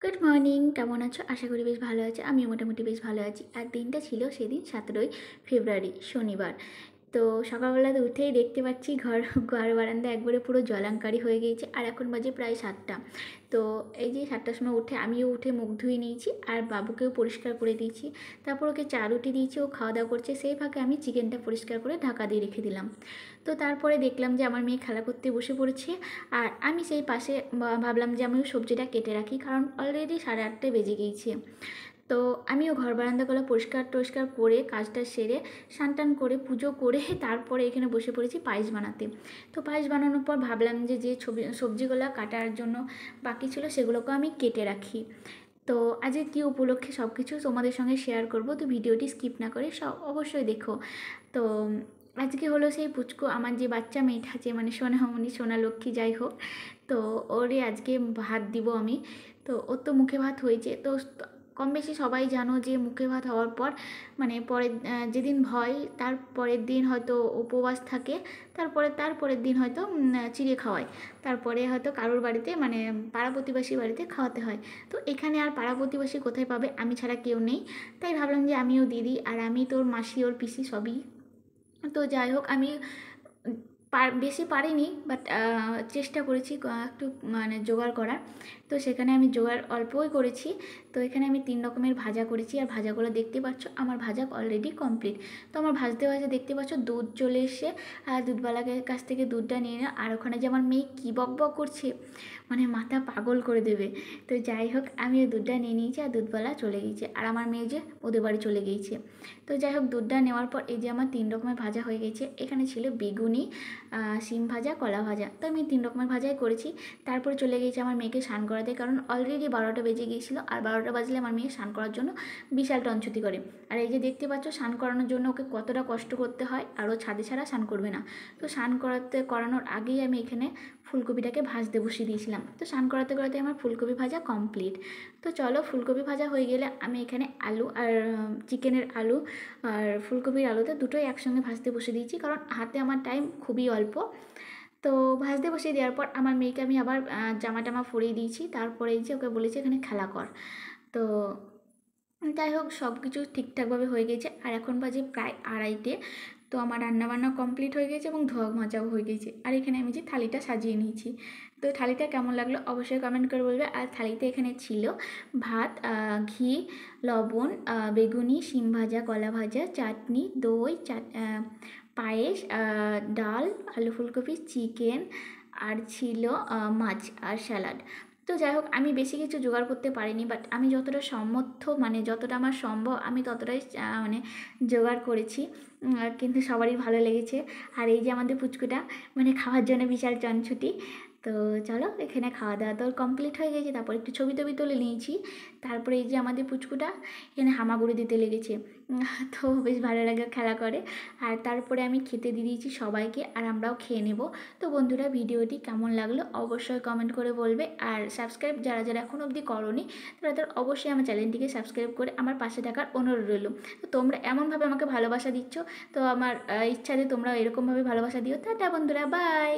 Good morning, কেমন আছো? আশা করি বেশ ভালো আছো। আমিও মোটামুটি বেশ ভালো আছি। আর দিনটা ছিল সেদিন 17ই ফেব্রুয়ারি, শনিবার। তো সকালবেলাতে উঠেই দেখতে পাচ্ছি ঘর বারান্দা একবারে পুরো জলাঙ্কারি হয়ে গিয়েছে। আর এখন বাজে প্রায় 7টা। তো এই যে 7টার সময় উঠে আমিও উঠে মুখ ধুয়ে নিয়েছি আর বাবুকেও পরিষ্কার করে দিয়েছি। তারপর ওকে চা রুটি দিয়েছি, ও খাওয়া দাওয়া করছে। সেই ফাঁকে আমি চিকেনটা পরিষ্কার করে ঢাকা দিয়ে রেখে দিলাম। তো তারপরে দেখলাম যে আমার মেয়ে খেলা করতে বসে পড়েছে। আর আমি সেই পাশে ভাবলাম যে আমিও সবজিটা কেটে রাখি, কারণ অলরেডি 8:30 বেজে গিয়েছে। তো আমিও ঘর বারান্দাগুলো পরিষ্কার টরিষ্কার করে কাজটা সেরে স্নান টান করে পুজো করে তারপরে এখানে বসে পড়েছি পায়েস বানাতে। তো পায়েস বানানোর পর ভাবলাম যে যে সবজিগুলো কাটার জন্য বাকি ছিল সেগুলোকে আমি কেটে রাখি। তো আজকে কী উপলক্ষে সব কিছু তোমাদের সঙ্গে শেয়ার করব, তো ভিডিওটি স্কিপ না করে সব অবশ্যই দেখো। তো আজকে হলো সেই পুচকু, আমার যে বাচ্চা মেয়েটা আছে, মানে সোনামণি সোনালক্ষ্মী যাই হোক। তো ওরে আজকে ভাত দিব আমি। তো ওর তো মুখে ভাত হয়েছে। তো কম বেশি সবাই জানো যে মুখে ভাত হওয়ার পর মানে পরের যেদিন হয় তার পরের দিন হয়তো উপবাস থাকে। তারপরের দিন হয়তো চিড়ে খাওয়ায়। তারপরে হয়তো কারোর বাড়িতে মানে পাড়া প্রতিবেশী বাড়িতে খাওয়াতে হয়। তো এখানে আর পাড়া প্রতিবেশী কোথায় পাবে, আমি ছাড়া কেউ নেই। তাই ভাবলাম যে আমিও দিদি, আর আমি তোর মাসি ওর পিসি সবই। তো যাই হোক, আমি বেশি পারিনি, বাট চেষ্টা করেছি একটু মানে জোগাড় করার। তো সেখানে আমি জোগাড় অল্পই করেছি। তো এখানে আমি 3 রকমের ভাজা করেছি, আর ভাজাগুলো দেখতে পাচ্ছ আমার ভাজা অলরেডি কমপ্লিট। তো আমার ভাজতে ভাজতে দেখতে পাচ্ছ দুধ চলে এসে, আর দুধওয়ালাকে কাছ থেকে দুধটা নিয়ে না, আর ওখানে যে আমার মেয়ে কী বক বক করছে, মানে মাথা পাগল করে দেবে। তো যাই হোক, আমি ওই দুধটা নিয়ে নিয়েছি আর দুধওয়ালা চলে গিয়েছে, আর আমার মেয়ে যে ওদের বাড়ি চলে গিয়েছে। তো যাই হোক, দুধটা নেওয়ার পর এই যে আমার 3 রকমের ভাজা হয়ে গেছে। এখানে ছিল বেগুনি, শিম ভাজা, কলা ভাজা। তো আমি 3 রকমের ভাজাই করেছি। তারপরে চলে গিয়েছি আমার মেয়েকে স্নান করাতে, কারণ অলরেডি 12টা বেজে গিয়েছিলো, আর 12টা বাজলে আমার মেয়ে স্নান করার জন্য বিশাল টনছুতি করে। আর এই যে দেখতে পাচ্ছ স্নান করানোর জন্য ওকে কতটা কষ্ট করতে হয়, আর ও ছাদে ছাড়া স্নান করবে না। তো স্নান করানোর আগেই আমি এখানে ফুলকপিটাকে ভাজতে বসিয়ে দিয়েছিলাম। তো স্নান করাতে করাতে আমার ফুলকপি ভাজা কমপ্লিট। তো চলো, ফুলকপি ভাজা হয়ে গেলে আমি এখানে আলু আর চিকেনের আলু আর ফুলকপির আলুতে দুটোই একসঙ্গে ভাজতে বসে দিয়েছি, কারণ হাতে আমার টাইম খুবই অল্প। তো ভাজতে বসিয়ে দেওয়ার পর আমার মেয়েকে আমি আবার জামা টামা পরিয়ে দিয়েছি। তারপরে এই যে ওকে বলেছি এখানে খেলা কর। তো যাই হোক, সব কিছু ঠিকঠাকভাবে হয়ে গেছে। আর এখন বাজে প্রায় 2:30। তো আমার রান্নাবান্না কমপ্লিট হয়ে গেছে এবং ধোয়া মাজাও হয়ে গেছে। আর এখানে আমি যে থালিটা সাজিয়ে নিয়েছি। তো থালিটা কেমন লাগলো অবশ্যই কমেন্ট করে বলবে। আর থালিতে এখানে ছিল ভাত, ঘি, লবণ, বেগুনি, শিম ভাজা, কলা ভাজা, চাটনি, দই, পায়েস, ডাল, আলু ফুলকপি, চিকেন, আর ছিল মাছ আর স্যালাড। তো যাই হোক, আমি বেশি কিছু জোগাড় করতে পারিনি, বাট আমি যতটা সামর্থ্য মানে যতটা আমার সম্ভব আমি ততটাই মানে জোগাড় করেছি। কিন্তু সবারই ভালো লেগেছে। আর এই যে আমাদের পুচকুটা মানে খাওয়ার জন্য বিশাল চনছুটি। তো চলো, এখানে খাওয়া দাওয়া তো কমপ্লিট হয়ে গেছে। তারপর একটু ছবি টবি তুলে নিয়েছি। তারপরে এই যে আমাদের পুচকুটা এখানে হামাগুড়ি দিতে লেগেছে। তো বেশ ভালো লাগে, খেলা করে। আর তারপরে আমি খেতে দিয়ে দিয়েছি সবাইকে, আর আমরাও খেয়ে নেব। তো বন্ধুরা, ভিডিওটি কেমন লাগলো অবশ্যই কমেন্ট করে বলবে। আর সাবস্ক্রাইব যারা যারা এখন অবধি করোনি তারা অবশ্যই আমার চ্যানেলটিকে সাবস্ক্রাইব করে আমার পাশে থাকার অনুরোধ রইল। তো তোমরা এমনভাবে আমাকে ভালোবাসা দিচ্ছ, তো আমার ইচ্ছা যে তোমরা এরকমভাবে ভালোবাসা দিও। টাটা বন্ধুরা, বাই।